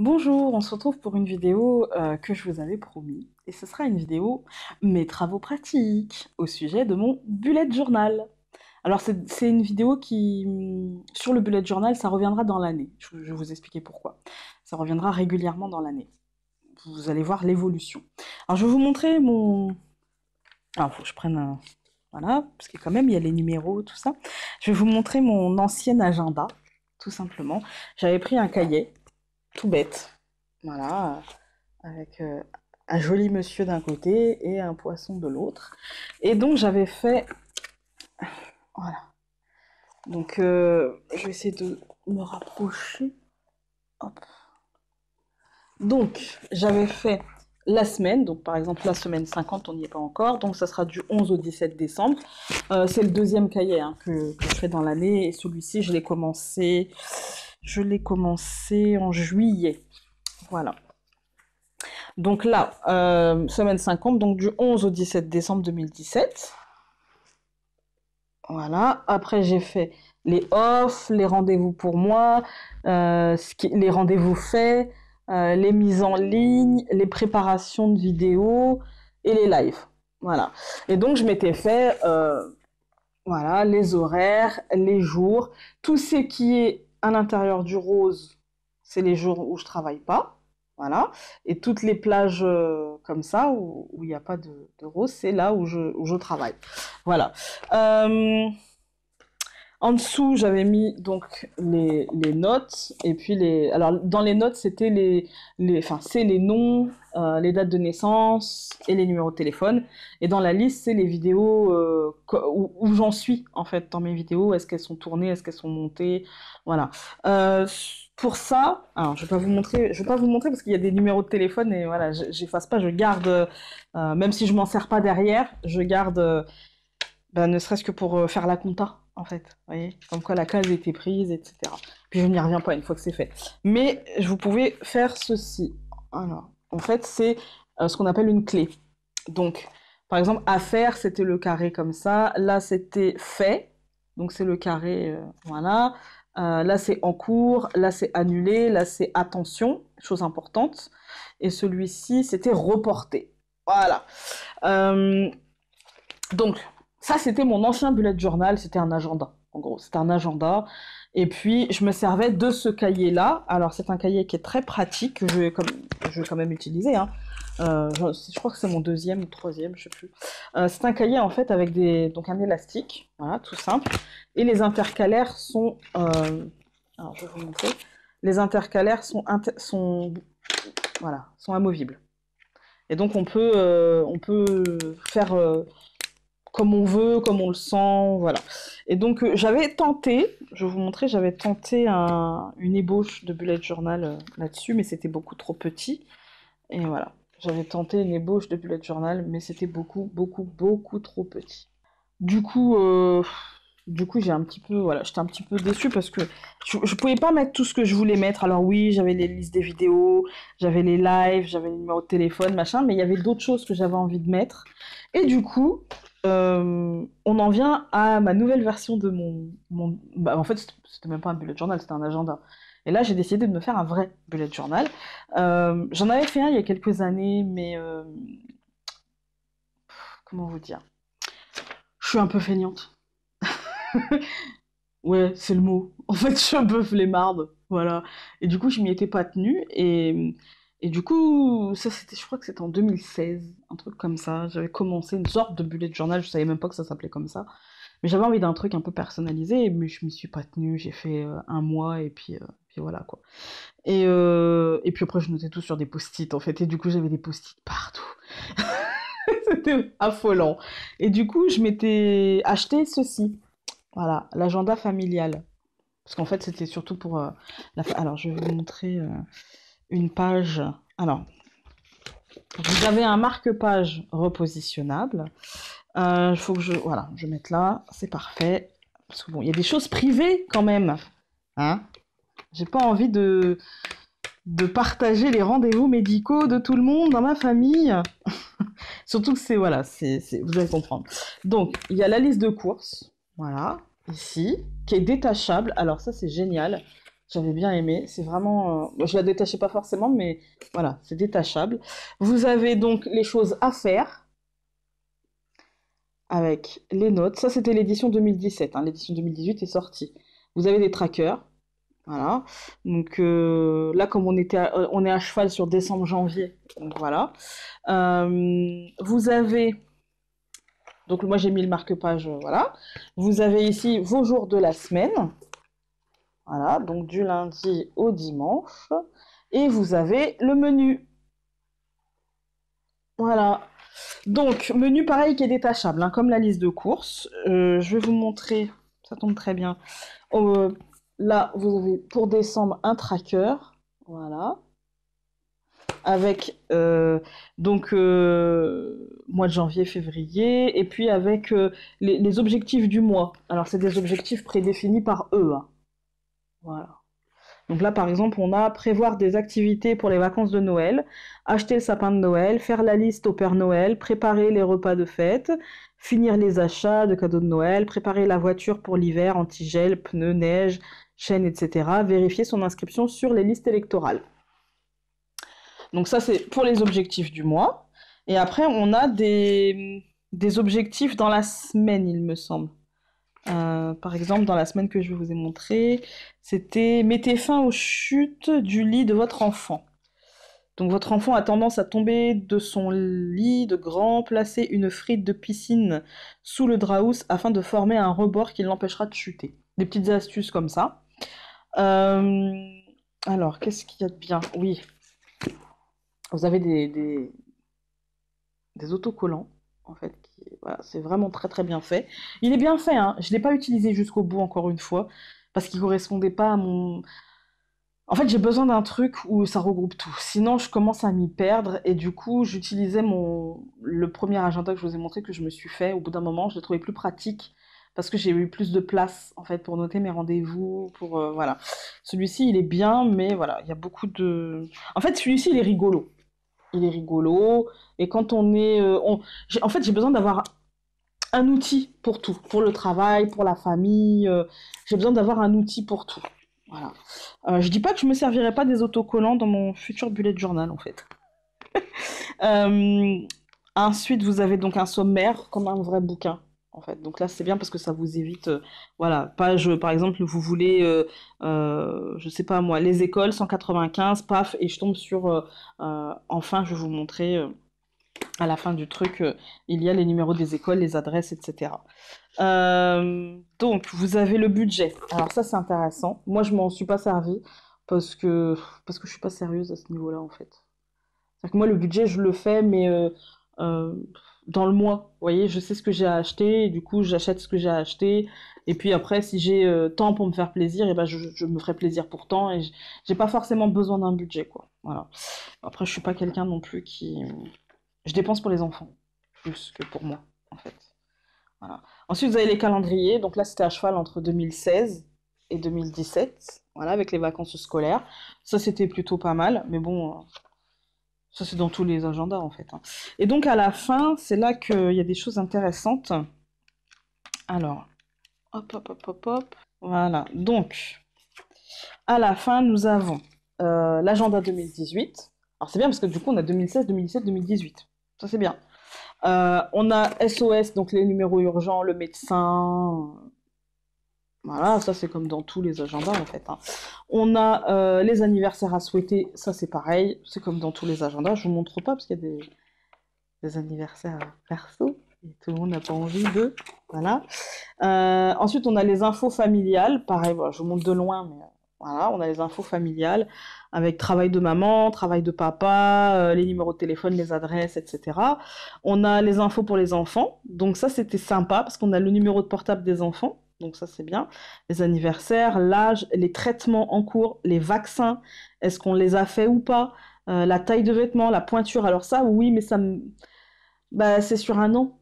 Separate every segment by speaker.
Speaker 1: Bonjour, on se retrouve pour une vidéo que je vous avais promis. Et ce sera une vidéo mes travaux pratiques au sujet de mon bullet journal. Alors c'est une vidéo qui, sur le bullet journal, ça reviendra dans l'année. Je vais vous expliquer pourquoi. Ça reviendra régulièrement dans l'année. Vous allez voir l'évolution. Alors je vais vous montrer mon... Alors faut que je prenne un... Voilà, parce que quand même il y a les numéros, tout ça. Je vais vous montrer mon ancien agenda, tout simplement. J'avais pris un cahier, tout bête. Voilà, avec un joli monsieur d'un côté et un poisson de l'autre. Et donc j'avais fait... Voilà. Donc je vais essayer de me rapprocher. Hop. Donc j'avais fait la semaine, donc par exemple la semaine 50, on n'y est pas encore, donc ça sera du 11 au 17 décembre. C'est le deuxième cahier hein, que je fais dans l'année, et celui-ci je l'ai commencé en juillet. Voilà. Donc là, semaine 50, donc du 11 au 17 décembre 2017. Voilà. Après, j'ai fait les off, les rendez-vous pour moi, les rendez-vous faits, les mises en ligne, les préparations de vidéos et les lives. Voilà. Et donc, je m'étais fait voilà, les horaires, les jours. Tout ce qui est à l'intérieur du rose, c'est les jours où je travaille pas. Voilà. Et toutes les plages comme ça, où il n'y a pas de rose, c'est là où je travaille. Voilà. Euh, En dessous, j'avais mis donc les notes et puis les. Alors dans les notes, c'était enfin c'est les noms, les dates de naissance et les numéros de téléphone. Et dans la liste, c'est les vidéos où j'en suis en fait dans mes vidéos. Est-ce qu'elles sont tournées, est-ce qu'elles sont montées, voilà. Euh, pour ça, alors je vais pas vous montrer parce qu'il y a des numéros de téléphone et voilà, j'efface pas, je garde, même si je m'en sers pas derrière, je garde. Ben, ne serait-ce que pour faire la compta, en fait. Vous voyez, comme quoi la case était prise, etc. Puis je n'y reviens pas une fois que c'est fait. Mais vous pouvez faire ceci. Alors, en fait, c'est ce qu'on appelle une clé. Donc, par exemple, à faire, c'était le carré comme ça. Là, c'était fait. Donc, c'est le carré, voilà. Là, c'est en cours. Là, c'est annulé. Là, c'est attention, chose importante. Et celui-ci, c'était reporté. Voilà. Euh, donc, ça, c'était mon ancien bullet journal, c'était un agenda. En gros, c'était un agenda. Et puis, je me servais de ce cahier-là. Alors, c'est un cahier qui est très pratique, que je vais quand même utiliser. Hein. Je crois que c'est mon deuxième ou troisième, je sais plus. C'est un cahier, en fait, avec donc un élastique, voilà, tout simple. Et les intercalaires sont... alors, je vais vous montrer. Les intercalaires voilà, sont amovibles. Et donc, on peut faire... comme on veut, comme on le sent, voilà. Et donc j'avais tenté, je vais vous montrer, j'avais tenté une ébauche de bullet journal là-dessus, mais c'était beaucoup trop petit. Et voilà, j'avais tenté une ébauche de bullet journal, mais c'était beaucoup, beaucoup, beaucoup trop petit. Du coup, euh, du coup, j'ai un petit peu, voilà, j'étais un petit peu déçue parce que je pouvais pas mettre tout ce que je voulais mettre. Alors oui, j'avais les listes des vidéos, j'avais les lives, j'avais les numéros de téléphone, machin, mais il y avait d'autres choses que j'avais envie de mettre. Et du coup, on en vient à ma nouvelle version de bah, en fait, c'était même pas un bullet journal, c'était un agenda. Et là, j'ai décidé de me faire un vrai bullet journal. J'en avais fait un il y a quelques années, mais comment vous dire? Je suis un peu feignante. Ouais, c'est le mot. En fait, je suis un peu flemmarde, voilà. Et du coup, je m'y étais pas tenue. Et du coup, ça, c'était, je crois que c'était en 2016, un truc comme ça. J'avais commencé une sorte de bullet journal, je savais même pas que ça s'appelait comme ça. Mais j'avais envie d'un truc un peu personnalisé, mais je m'y suis pas tenue. J'ai fait un mois puis voilà quoi. Et puis après, je notais tout sur des post-it en fait. Et du coup, j'avais des post-it partout. C'était affolant. Et du coup, je m'étais acheté ceci. Voilà, l'agenda familial. Parce qu'en fait, c'était surtout pour Alors, je vais vous montrer une page. Alors, vous avez un marque-page repositionnable. Il faut que voilà, je mette là, c'est parfait. Parce que bon, il y a des choses privées quand même. Hein. J'ai pas envie de partager les rendez-vous médicaux de tout le monde dans ma famille. Surtout que c'est, voilà, vous allez comprendre. Donc, il y a la liste de courses, voilà, ici, qui est détachable. Alors ça, c'est génial. J'avais bien aimé. C'est vraiment. Bon, je la détachais pas forcément, mais voilà, c'est détachable. Vous avez donc les choses à faire avec les notes. Ça, c'était l'édition 2017, hein. L'édition 2018 est sortie. Vous avez des trackers. Voilà. Donc là, comme on est à cheval sur décembre-janvier, donc voilà. Vous avez, donc moi j'ai mis le marque-page, voilà. Vous avez ici vos jours de la semaine, voilà, donc du lundi au dimanche. Et vous avez le menu, voilà. Donc menu pareil qui est détachable, hein, comme la liste de courses. Je vais vous montrer, ça tombe très bien. Euh, Là, vous avez pour décembre un tracker, voilà. Avec donc mois de janvier, février, et puis avec les objectifs du mois. Alors c'est des objectifs prédéfinis par eux, hein. Voilà. Donc là par exemple on a prévoir des activités pour les vacances de Noël, acheter le sapin de Noël, faire la liste au Père Noël, préparer les repas de fête, finir les achats de cadeaux de Noël, préparer la voiture pour l'hiver, antigel, pneus, neige, chaîne, etc. Vérifier son inscription sur les listes électorales. Donc ça, c'est pour les objectifs du mois. Et après, on a des objectifs dans la semaine, il me semble. Par exemple, dans la semaine que je vous ai montré, c'était mettez fin aux chutes du lit de votre enfant. Donc votre enfant a tendance à tomber de son lit de grand, placer une frite de piscine sous le draus afin de former un rebord qui l'empêchera de chuter. Des petites astuces comme ça. Euh, alors, qu'est-ce qu'il y a de bien? Oui, vous avez des autocollants, en fait. Voilà, c'est vraiment très très bien fait. Il est bien fait, hein. Je ne l'ai pas utilisé jusqu'au bout, encore une fois, parce qu'il correspondait pas à mon... En fait, j'ai besoin d'un truc où ça regroupe tout. Sinon, je commence à m'y perdre, et du coup, j'utilisais le premier agenda que je vous ai montré, que je me suis fait. Au bout d'un moment, je l'ai trouvé plus pratique, parce que j'ai eu plus de place, en fait, pour noter mes rendez-vous, pour... voilà. Celui-ci, il est bien, mais voilà, il y a beaucoup de... En fait, celui-ci, il est rigolo. Il est rigolo. Et quand on est... en fait, j'ai besoin d'avoir un outil pour tout. Pour le travail, pour la famille. J'ai besoin d'avoir un outil pour tout. Voilà. Je dis pas que je me servirai pas des autocollants dans mon futur bullet journal, en fait. Euh, Ensuite, vous avez donc un sommaire, comme un vrai bouquin. En fait. Donc là, c'est bien parce que ça vous évite, voilà, page, par exemple, vous voulez, je sais pas moi, les écoles 195, paf, et je tombe sur, enfin, je vais vous montrer, à la fin du truc, il y a les numéros des écoles, les adresses, etc. Donc, vous avez le budget. Alors ça, c'est intéressant. Moi, je m'en suis pas servi parce que, parce que je suis pas sérieuse à ce niveau-là, en fait. C'est-à-dire que moi, le budget, je le fais, mais euh, dans le mois. Vous voyez, je sais ce que j'ai à acheter, et du coup, j'achète ce que j'ai à acheter. Et puis après, si j'ai temps pour me faire plaisir, et ben je me ferai plaisir pour temps, et j'ai pas forcément besoin d'un budget, quoi. Voilà. Après, je suis pas quelqu'un non plus qui... Je dépense pour les enfants, plus que pour moi, en fait. Voilà. Ensuite, vous avez les calendriers. Donc là, c'était à cheval entre 2016 et 2017, voilà, avec les vacances scolaires. Ça, c'était plutôt pas mal, mais bon, ça, c'est dans tous les agendas, en fait, hein. Et donc, à la fin, c'est là qu'il y a des choses intéressantes. Alors, hop, hop, hop, hop, hop. Voilà. Donc, à la fin, nous avons l'agenda 2018. Alors, c'est bien parce que du coup, on a 2016, 2017, 2018. Ça, c'est bien. On a SOS, donc les numéros urgents, le médecin. Voilà, ça c'est comme dans tous les agendas en fait, hein. On a les anniversaires à souhaiter, ça c'est pareil, c'est comme dans tous les agendas. Je vous montre pas parce qu'il y a des anniversaires perso et tout le monde n'a pas envie de. Voilà. Ensuite, on a les infos familiales. Pareil, voilà, je vous montre de loin, mais voilà, on a les infos familiales avec travail de maman, travail de papa, les numéros de téléphone, les adresses, etc. On a les infos pour les enfants. Donc ça, c'était sympa parce qu'on a le numéro de portable des enfants. Donc ça, c'est bien. Les anniversaires, l'âge, les traitements en cours, les vaccins, est-ce qu'on les a fait ou pas, la taille de vêtements, la pointure. Alors ça, oui, mais bah, c'est sur un an.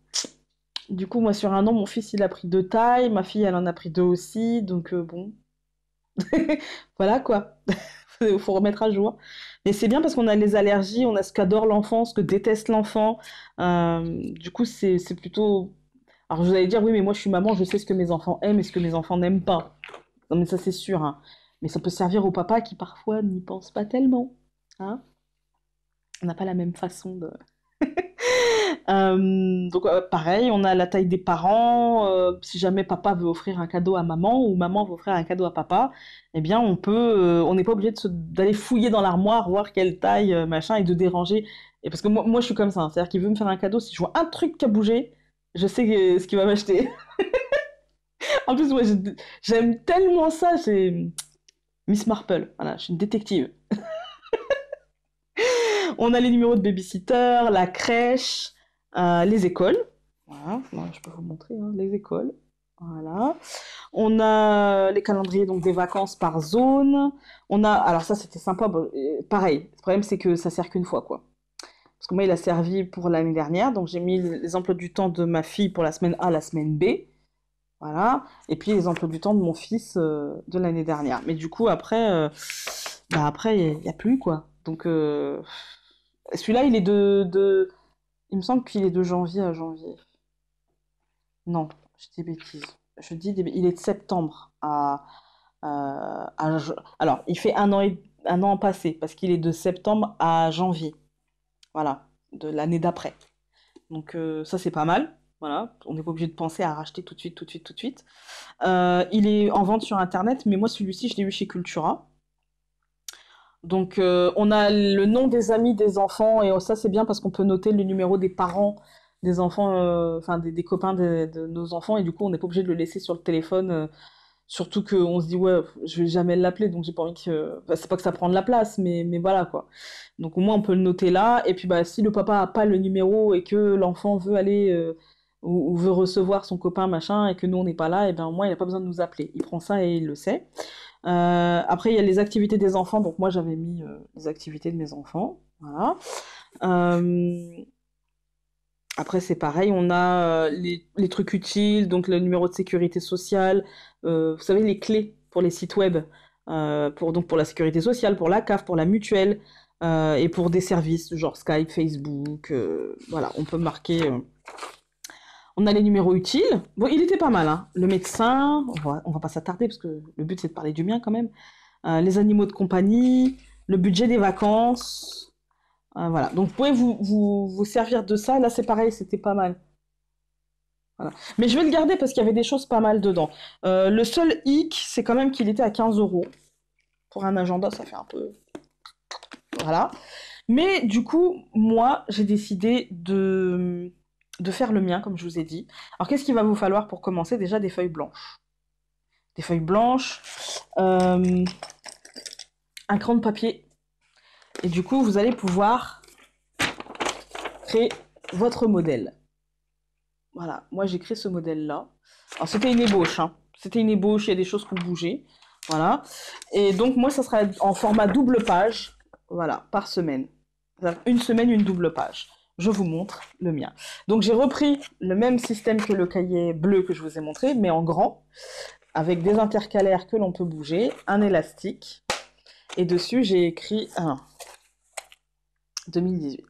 Speaker 1: Du coup, moi, sur un an, mon fils, il a pris 2 tailles, ma fille, elle en a pris 2 aussi, donc bon, voilà quoi. Faut remettre à jour. Mais c'est bien parce qu'on a les allergies, on a ce qu'adore l'enfant, ce que déteste l'enfant. Du coup, c'est plutôt... Alors, vous allez dire, oui, mais moi, je suis maman, je sais ce que mes enfants aiment et ce que mes enfants n'aiment pas. Non, mais ça, c'est sûr, hein. Mais ça peut servir aux papas qui parfois n'y pensent pas tellement. Hein. On n'a pas la même façon de... Donc pareil, on a la taille des parents. Si jamais papa veut offrir un cadeau à maman ou maman veut offrir un cadeau à papa, eh bien on n'est pas obligé d'aller fouiller dans l'armoire, voir quelle taille, machin, et de déranger. Et parce que moi je suis comme ça, hein. C'est-à-dire qu'il veut me faire un cadeau, si je vois un truc qui a bougé, je sais ce qu'il va m'acheter. En plus, moi j'aime tellement ça, c'est Miss Marple, voilà, je suis une détective. On a les numéros de babysitter, la crèche, les écoles. Voilà, moi, je peux vous montrer hein, les écoles. Voilà. On a les calendriers donc des vacances par zone. On a, alors ça c'était sympa. Bon, pareil. Le problème c'est que ça sert qu'une fois quoi. Parce que moi il a servi pour l'année dernière, donc j'ai mis les emplois du temps de ma fille pour la semaine A, la semaine B. Voilà. Et puis les emplois du temps de mon fils de l'année dernière. Mais du coup après il n'y a plus quoi. Donc celui-là il est il me semble qu'il est de janvier à janvier. Non, je dis des bêtises. Il est de septembre alors, il fait un an passé, parce qu'il est de septembre à janvier. Voilà, de l'année d'après. Donc ça, c'est pas mal. Voilà, on n'est pas obligé de penser à racheter tout de suite, tout de suite, tout de suite. Il est en vente sur Internet, mais moi, celui-ci, je l'ai eu chez Cultura. Donc, on a le nom des amis des enfants, et ça, c'est bien parce qu'on peut noter le numéro des parents des enfants, enfin des copains de nos enfants, et du coup, on n'est pas obligé de le laisser sur le téléphone, surtout qu'on se dit, ouais, je vais jamais l'appeler, donc j'ai pas envie que. Enfin, c'est pas que ça prend de la place, mais voilà, quoi. Donc, au moins, on peut le noter là, et puis, bah, si le papa a pas le numéro et que l'enfant veut aller, ou veut recevoir son copain, machin, et que nous, on n'est pas là, et bien, au moins, il n'a pas besoin de nous appeler. Il prend ça et il le sait. Après, il y a les activités des enfants. Donc, moi, j'avais mis les activités de mes enfants. Voilà. Euh, Après, c'est pareil. On a les trucs utiles. Donc, le numéro de sécurité sociale. Vous savez, les clés pour les sites web. Donc, pour la sécurité sociale, pour la CAF, pour la mutuelle. Et pour des services genre Skype, Facebook. Voilà, on peut marquer. On a les numéros utiles. Bon, il était pas mal, hein. Le médecin, on va pas s'attarder parce que le but c'est de parler du mien quand même. Les animaux de compagnie, le budget des vacances. Voilà. Donc vous pouvez vous servir de ça. Là c'est pareil, c'était pas mal. Voilà. Mais je vais le garder parce qu'il y avait des choses pas mal dedans. Le seul hic, c'est quand même qu'il était à 15 euros. Pour un agenda, ça fait un peu. Voilà. Mais du coup, moi, j'ai décidé de faire le mien, comme je vous ai dit. Alors, qu'est-ce qu'il va vous falloir pour commencer? Déjà, des feuilles blanches. Des feuilles blanches, un crayon de papier. Et du coup, vous allez pouvoir créer votre modèle. Voilà, moi j'ai créé ce modèle-là. Alors, c'était une ébauche, hein. C'était une ébauche, il y a des choses qui ont bougé. Voilà. Et donc, moi, ça sera en format double page, voilà, par semaine. Une semaine, une double page. Je vous montre le mien. Donc j'ai repris le même système que le cahier bleu que je vous ai montré, mais en grand, avec des intercalaires que l'on peut bouger, un élastique, et dessus j'ai écrit 2018.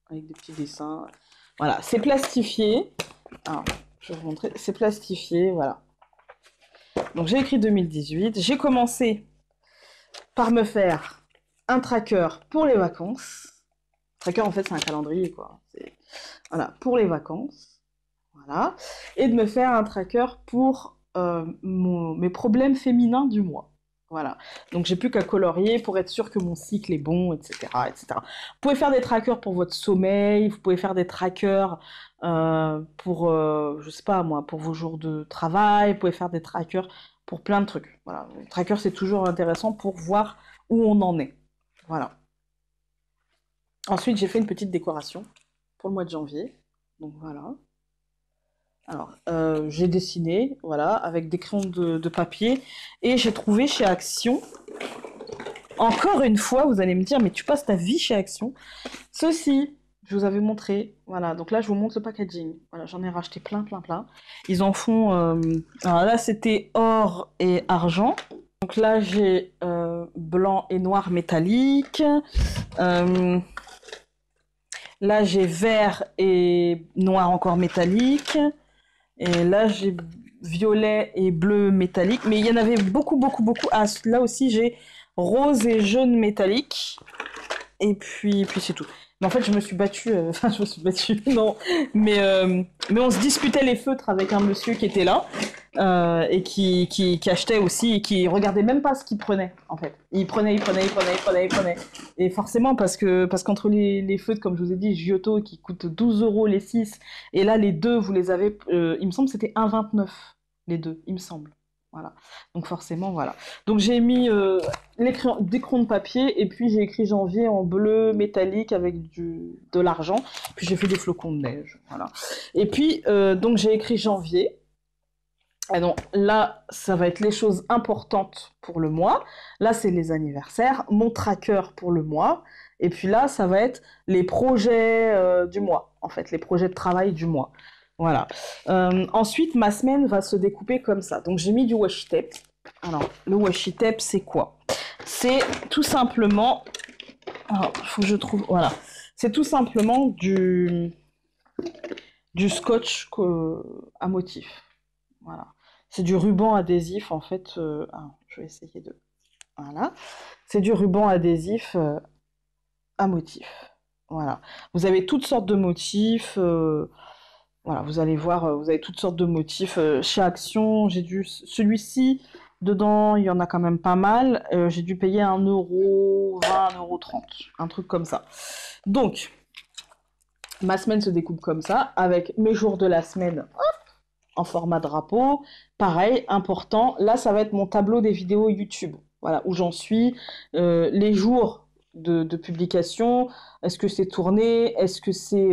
Speaker 1: Avec des petits dessins. Voilà, c'est plastifié. Alors, je vais vous montrer. C'est plastifié, voilà. Donc j'ai écrit 2018. J'ai commencé par me faire un tracker pour les vacances. Tracker, en fait, c'est un calendrier, quoi. Voilà, pour les vacances. Voilà. Et de me faire un tracker pour mes problèmes féminins du mois. Voilà. Donc, j'ai plus qu'à colorier pour être sûr que mon cycle est bon, etc., etc. Vous pouvez faire des trackers pour votre sommeil. Vous pouvez faire des trackers pour, je sais pas moi, pour vos jours de travail. Vous pouvez faire des trackers pour plein de trucs. Voilà. Les trackers, c'est toujours intéressant pour voir où on en est. Voilà. Ensuite, j'ai fait une petite décoration pour le mois de janvier. Donc voilà. Alors, j'ai dessiné, voilà, avec des crayons de papier. Et j'ai trouvé chez Action, encore une fois, vous allez me dire, mais tu passes ta vie chez Action. Ceci, je vous avais montré. Voilà, donc là, je vous montre le packaging. Voilà, j'en ai racheté plein, plein, plein. Ils en font... Alors là, c'était or et argent. Donc là, j'ai blanc et noir métallique. Là, j'ai vert et noir encore métallique. Et là, j'ai violet et bleu métallique. Mais il y en avait beaucoup, beaucoup, beaucoup. Ah, là aussi, j'ai rose et jaune métallique. Et puis c'est tout. Mais en fait, je me suis battue. Enfin, je me suis battue, non. Mais on se disputait les feutres avec un monsieur qui était là. Et qui achetait aussi et qui regardait même pas ce qu'il prenait, en fait. Il prenait. Et forcément, parce qu'entre les feutres, comme je vous ai dit, Giotto qui coûtent 12 € les 6, et là, les deux, vous les avez, il me semble que c'était 1,29 les deux, il me semble. Voilà. Donc forcément, voilà. Donc j'ai mis des crayons de papier et puis j'ai écrit janvier en bleu métallique avec de l'argent. Puis j'ai fait des flocons de neige. Voilà. Et puis, donc j'ai écrit janvier. Et donc là, ça va être les choses importantes pour le mois. Là, c'est les anniversaires, mon tracker pour le mois. Et puis là, ça va être les projets du mois, en fait, les projets de travail du mois. Voilà. Ensuite, ma semaine va se découper comme ça. Donc, j'ai mis du washi tape. Alors, le washi tape, c'est quoi? C'est tout simplement... Alors, il faut que je trouve... Voilà. C'est tout simplement du scotch à motif. Voilà. C'est du ruban adhésif, en fait. Je vais essayer de... Voilà. C'est du ruban adhésif à motif. Voilà. Vous avez toutes sortes de motifs. Voilà, vous allez voir, vous avez toutes sortes de motifs. Chez Action, j'ai dû... Celui-ci, dedans, il y en a quand même pas mal. J'ai dû payer 1,20 €, 1,30 €. Un truc comme ça. Donc, ma semaine se découpe comme ça, avec mes jours de la semaine, en format drapeau. Pareil, important. Là, ça va être mon tableau des vidéos YouTube. Voilà, où j'en suis. Les jours de publication. Est-ce que c'est tourné? Est-ce que c'est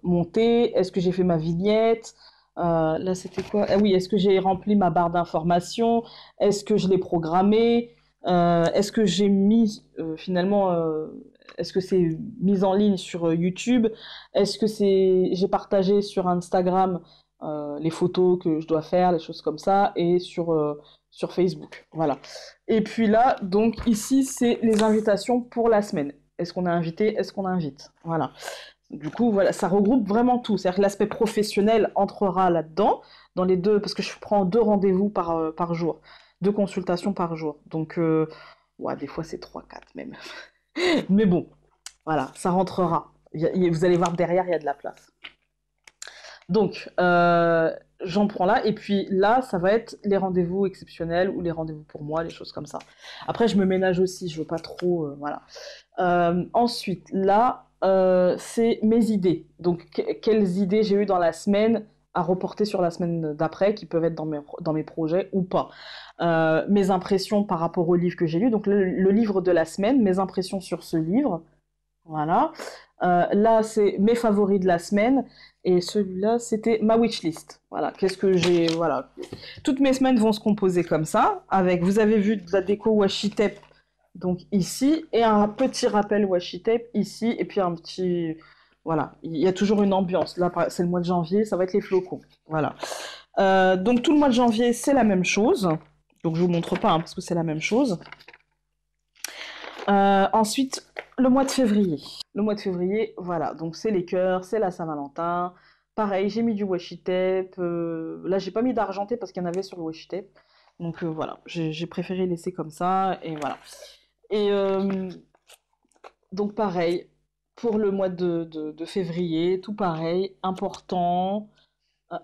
Speaker 1: monté? Est-ce que j'ai fait ma vignette? Là, c'était quoi? Ah oui, est-ce que j'ai rempli ma barre d'informations? Est-ce que je l'ai programmé? Est-ce que j'ai mis finalement... est-ce que c'est mis en ligne sur YouTube? Est-ce que j'ai partagé sur Instagram les photos que je dois faire, les choses comme ça, et sur Facebook. Voilà. Et puis là, donc ici, c'est les invitations pour la semaine. Est-ce qu'on a invité? Est-ce qu'on invite? Voilà. Du coup, voilà, ça regroupe vraiment tout. C'est-à-dire que l'aspect professionnel entrera là-dedans, dans les deux, parce que je prends 2 rendez-vous par jour, 2 consultations par jour. Donc, ouais, des fois c'est 3, 4 même. Mais bon, voilà, ça rentrera. Vous allez voir derrière, il y a de la place. Donc, j'en prends là, et puis là, ça va être les rendez-vous exceptionnels ou les rendez-vous pour moi, les choses comme ça. Après, je me ménage aussi, je veux pas trop, voilà. Ensuite, là, c'est mes idées. Donc, quelles idées j'ai eues dans la semaine à reporter sur la semaine d'après, qui peuvent être dans mes projets ou pas. Mes impressions par rapport au livre que j'ai lu, donc le livre de la semaine, mes impressions sur ce livre, voilà. Là, c'est mes favoris de la semaine. Et celui-là, c'était ma wishlist. Voilà, qu'est-ce que j'ai... Voilà. Toutes mes semaines vont se composer comme ça, avec, vous avez vu, de la déco washi tape, donc ici, et un petit rappel washi tape ici, et puis un petit... Voilà, il y a toujours une ambiance. Là, c'est le mois de janvier, ça va être les flocons. Voilà. Donc tout le mois de janvier, c'est la même chose. Donc je vous montre pas, hein, parce que c'est la même chose. Ensuite, le mois de février. Le mois de février, voilà, donc c'est les cœurs, c'est la Saint-Valentin. Pareil, j'ai mis du washi tape. Là, j'ai pas mis d'argenté parce qu'il y en avait sur le washi tape. Donc voilà, j'ai préféré laisser comme ça, et voilà. Et donc pareil, pour le mois de février, tout pareil, important,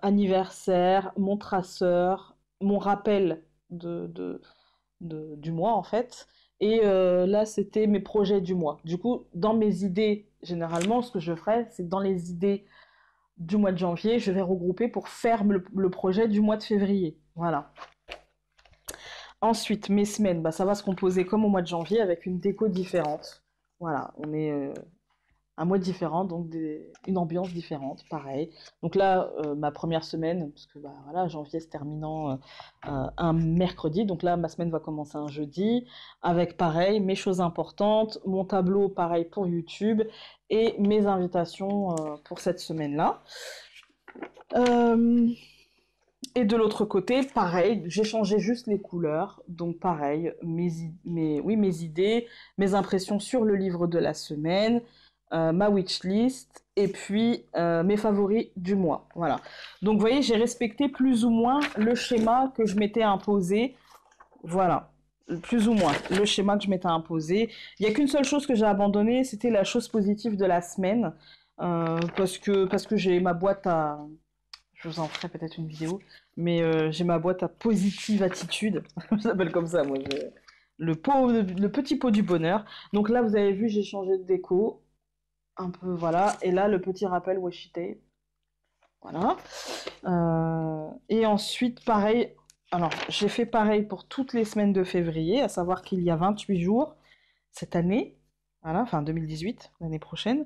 Speaker 1: anniversaire, mon traceur, mon rappel du mois en fait. Et là, c'était mes projets du mois. Du coup, dans mes idées, généralement, ce que je ferais, c'est que dans les idées du mois de janvier, je vais regrouper pour faire le projet du mois de février. Voilà. Ensuite, mes semaines, bah, ça va se composer comme au mois de janvier avec une déco différente. Voilà, on est un mois différent, donc une ambiance différente, pareil. Donc là, ma première semaine, parce que bah, voilà, janvier se terminant un mercredi, donc là, ma semaine va commencer un jeudi, avec pareil, mes choses importantes, mon tableau pareil pour YouTube, et mes invitations pour cette semaine-là. Et de l'autre côté, pareil, j'ai changé juste les couleurs, donc pareil, mes idées, mes impressions sur le livre de la semaine, ma wishlist et puis mes favoris du mois. Voilà. Donc, vous voyez, j'ai respecté plus ou moins le schéma que je m'étais imposé. Voilà. Plus ou moins le schéma que je m'étais imposé. Il n'y a qu'une seule chose que j'ai abandonnée, c'était la chose positive de la semaine. Parce que j'ai ma boîte à... Je vous en ferai peut-être une vidéo, mais j'ai ma boîte à positive attitude. Je s'appelle comme ça, moi. Le petit pot du bonheur. Donc là, vous avez vu, j'ai changé de déco. Un peu, voilà. Et là, le petit rappel washi tape. Voilà. Et ensuite, pareil. Alors, j'ai fait pareil pour toutes les semaines de février, à savoir qu'il y a 28 jours cette année. Voilà, enfin 2018, l'année prochaine.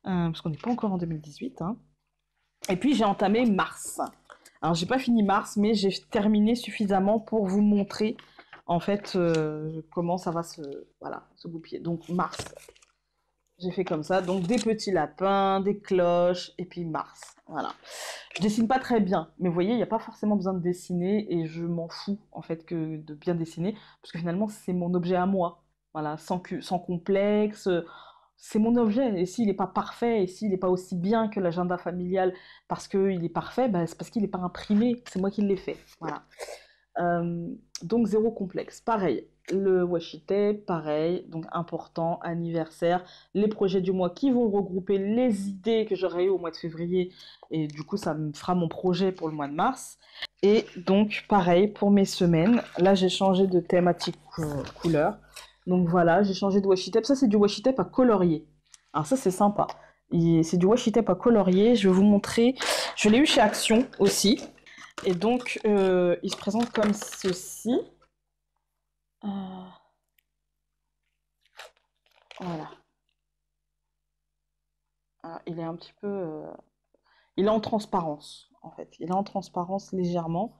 Speaker 1: Parce qu'on n'est pas encore en 2018, hein. Et puis, j'ai entamé mars. Alors, j'ai pas fini mars, mais j'ai terminé suffisamment pour vous montrer, en fait, comment ça va se goupiller. Donc, mars, j'ai fait comme ça. Donc, des petits lapins, des cloches, et puis mars. Voilà. Je dessine pas très bien, mais vous voyez, il n'y a pas forcément besoin de dessiner, et je m'en fous, en fait, que de bien dessiner, parce que finalement, c'est mon objet à moi. Voilà, sans complexe. C'est mon objet, et s'il n'est pas parfait, et s'il n'est pas aussi bien que l'agenda familial parce qu'il est parfait, bah, c'est parce qu'il n'est pas imprimé, c'est moi qui l'ai fait. Voilà. Euh, donc zéro complexe. Pareil, le washi tape, pareil, donc important, anniversaire, les projets du mois qui vont regrouper les idées que j'aurais eues au mois de février, et du coup ça me fera mon projet pour le mois de mars. Et donc pareil pour mes semaines, là j'ai changé de thématique couleur. Donc voilà, j'ai changé de washi tape. Ça c'est du washi tape à colorier. Alors ça c'est sympa. C'est du washi tape à colorier. Je vais vous montrer. Je l'ai eu chez Action aussi. Et donc, il se présente comme ceci. Euh, voilà. Alors, il est un petit peu... il est en transparence, en fait. Il est en transparence légèrement.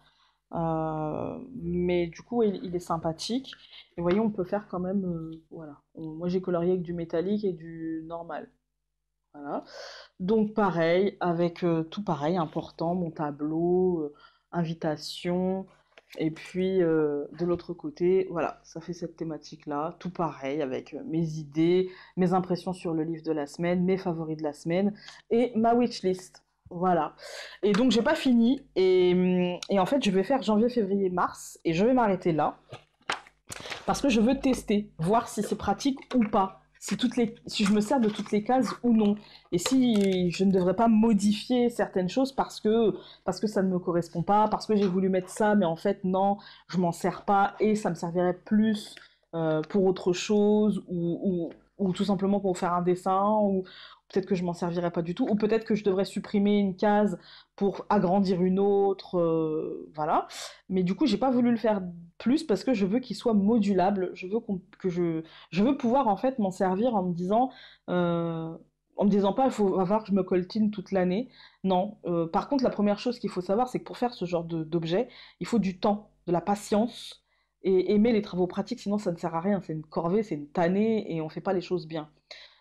Speaker 1: Mais du coup, il est sympathique. Et vous voyez, on peut faire quand même... voilà. Moi, j'ai colorié avec du métallique et du normal. Voilà. Donc pareil, avec tout pareil, important, mon tableau, invitation, et puis de l'autre côté, voilà, ça fait cette thématique-là, tout pareil, avec mes idées, mes impressions sur le livre de la semaine, mes favoris de la semaine, et ma wishlist. Voilà. Et donc j'ai pas fini, et en fait je vais faire janvier, février, mars, et je vais m'arrêter là parce que je veux tester, voir si c'est pratique ou pas, si je me sers de toutes les cases ou non, et si je ne devrais pas modifier certaines choses parce que ça ne me correspond pas, parce que j'ai voulu mettre ça, mais en fait non, je m'en sers pas et ça me servirait plus pour autre chose ou tout simplement pour faire un dessin ou peut-être que je m'en servirais pas du tout, ou peut-être que je devrais supprimer une case pour agrandir une autre, voilà. Mais du coup, j'ai pas voulu le faire plus parce que je veux qu'il soit modulable. Je veux pouvoir en fait m'en servir en me disant pas, il faut avoir que je me coltine toute l'année. Non. Par contre, la première chose qu'il faut savoir, c'est que pour faire ce genre d'objet, il faut du temps, de la patience et aimer les travaux pratiques. Sinon, ça ne sert à rien. C'est une corvée, c'est une tannée et on fait pas les choses bien.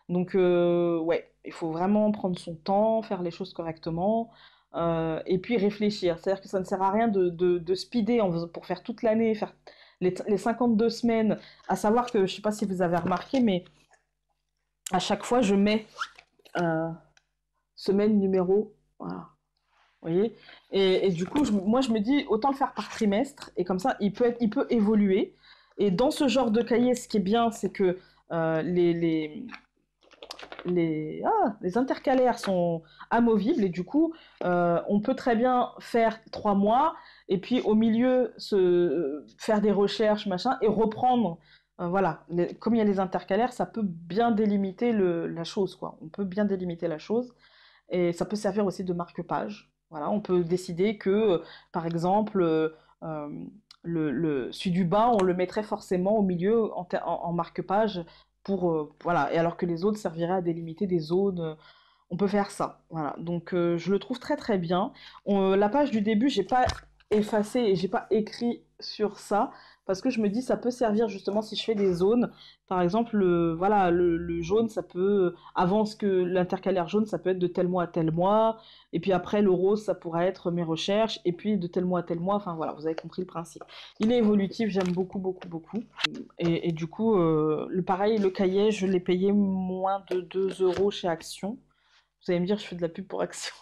Speaker 1: Donc, ouais, il faut vraiment prendre son temps, faire les choses correctement, et puis réfléchir. C'est-à-dire que ça ne sert à rien de speeder pour faire toute l'année, faire les 52 semaines, à savoir que, je ne sais pas si vous avez remarqué, mais à chaque fois, je mets euh, semaine numéro, voilà, vous voyez? Et du coup, moi, je me dis, autant le faire par trimestre, et comme ça, il peut évoluer. Et dans ce genre de cahier, ce qui est bien, c'est que les intercalaires sont amovibles et du coup, on peut très bien faire 3 mois et puis au milieu faire des recherches, machin, et reprendre. Voilà, comme il y a les intercalaires, ça peut bien délimiter la chose, quoi. On peut bien délimiter la chose et ça peut servir aussi de marque-page. Voilà, on peut décider que, par exemple, euh, celui du bas, on le mettrait forcément au milieu en marque-page pour voilà, et alors que les autres serviraient à délimiter des zones, on peut faire ça. Voilà, donc je le trouve très bien. La page du début, j'ai pas effacé et j'ai pas écrit sur ça parce que je me dis ça peut servir justement si je fais des zones. Par exemple, voilà, le jaune, ça peut, avant ce que l'intercalaire jaune, ça peut être de tel mois à tel mois, et puis après le rose, ça pourrait être mes recherches, et puis de tel mois à tel mois, enfin voilà, vous avez compris le principe. Il est évolutif, j'aime beaucoup, beaucoup, beaucoup. Et du coup, pareil, le cahier, je l'ai payé moins de 2 € chez Action. Vous allez me dire, je fais de la pub pour Action.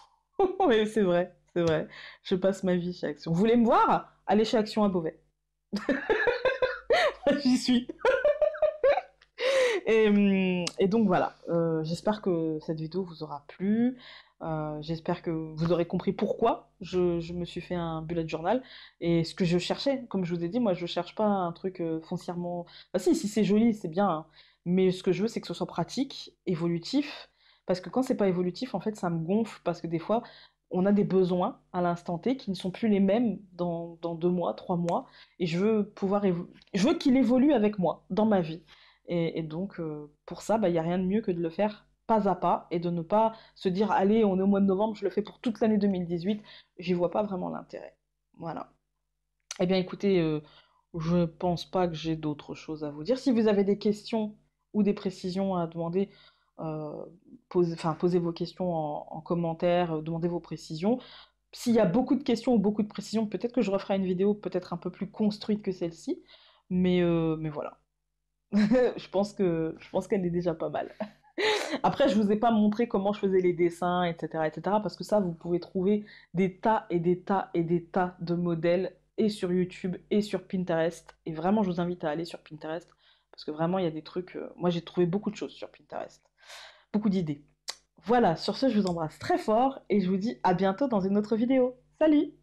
Speaker 1: Oui, c'est vrai, c'est vrai. Je passe ma vie chez Action. Vous voulez me voir? Allez chez Action à Beauvais. J'y suis. Et donc voilà, j'espère que cette vidéo vous aura plu. J'espère que vous aurez compris pourquoi je me suis fait un bullet journal et ce que je cherchais. Comme je vous ai dit, moi je cherche pas un truc foncièrement. Ah si c'est joli, c'est bien, hein. Mais ce que je veux, c'est que ce soit pratique, évolutif. Parce que quand c'est pas évolutif, en fait, ça me gonfle. Parce que des fois, on a des besoins à l'instant T qui ne sont plus les mêmes dans 2 mois, 3 mois. Et je veux pouvoir je veux qu'il évolue avec moi dans ma vie. Et donc, pour ça, bah, il n'y a rien de mieux que de le faire pas à pas et de ne pas se dire, allez, on est au mois de novembre, je le fais pour toute l'année 2018. J'y vois pas vraiment l'intérêt. Voilà. Eh bien, écoutez, je pense pas que j'ai d'autres choses à vous dire. Si vous avez des questions ou des précisions à demander, euh, posez vos questions en commentaire, demandez vos précisions. S'il y a beaucoup de questions ou beaucoup de précisions, peut-être que je referai une vidéo peut-être un peu plus construite que celle-ci. Mais voilà. Je pense qu'elle est déjà pas mal. Après, je vous ai pas montré comment je faisais les dessins, etc., etc., parce que ça, vous pouvez trouver des tas et des tas et des tas de modèles et sur YouTube et sur Pinterest. Et vraiment, je vous invite à aller sur Pinterest parce que vraiment, il y a des trucs. Moi, j'ai trouvé beaucoup de choses sur Pinterest, beaucoup d'idées. Voilà, sur ce, je vous embrasse très fort et je vous dis à bientôt dans une autre vidéo. Salut!